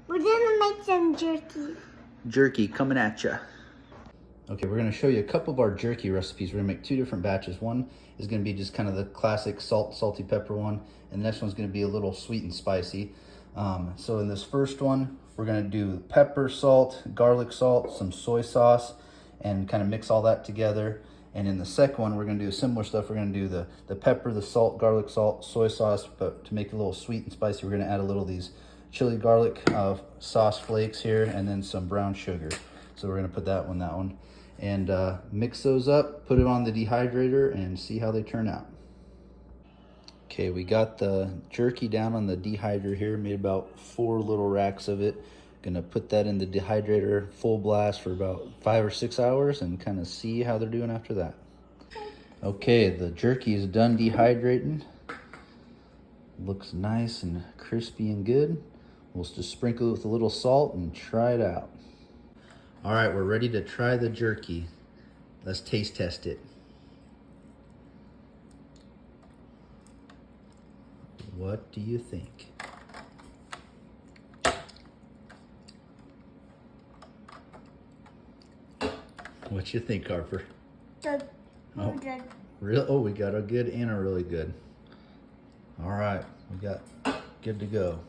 We're gonna make some jerky. Jerky coming at ya. Okay, we're gonna show you a couple of our jerky recipes. We're gonna make two different batches. One is gonna be just kind of the classic salty pepper one, and the next one's gonna be a little sweet and spicy. So in this first one, we're gonna do pepper, salt, garlic salt, some soy sauce, and kind of mix all that together. And in the second one, we're gonna do similar stuff. We're gonna do the pepper, the salt, garlic salt, soy sauce, but to make it a little sweet and spicy, we're gonna add a little of these chili garlic sauce flakes here, and then some brown sugar. So we're gonna put that one, and mix those up, put it on the dehydrator, and see how they turn out. Okay, we got the jerky down on the dehydrator here, made about 4 little racks of it. Gonna put that in the dehydrator full blast for about 5 or 6 hours and kind of see how they're doing after that. Okay, the jerky is done dehydrating. Looks nice and crispy and good. We'll just sprinkle it with a little salt and try it out. All right, we're ready to try the jerky. Let's taste test it. What do you think? What you think, Harper? Good. Oh, Good. we got a good and a really good. All right, we got good to go.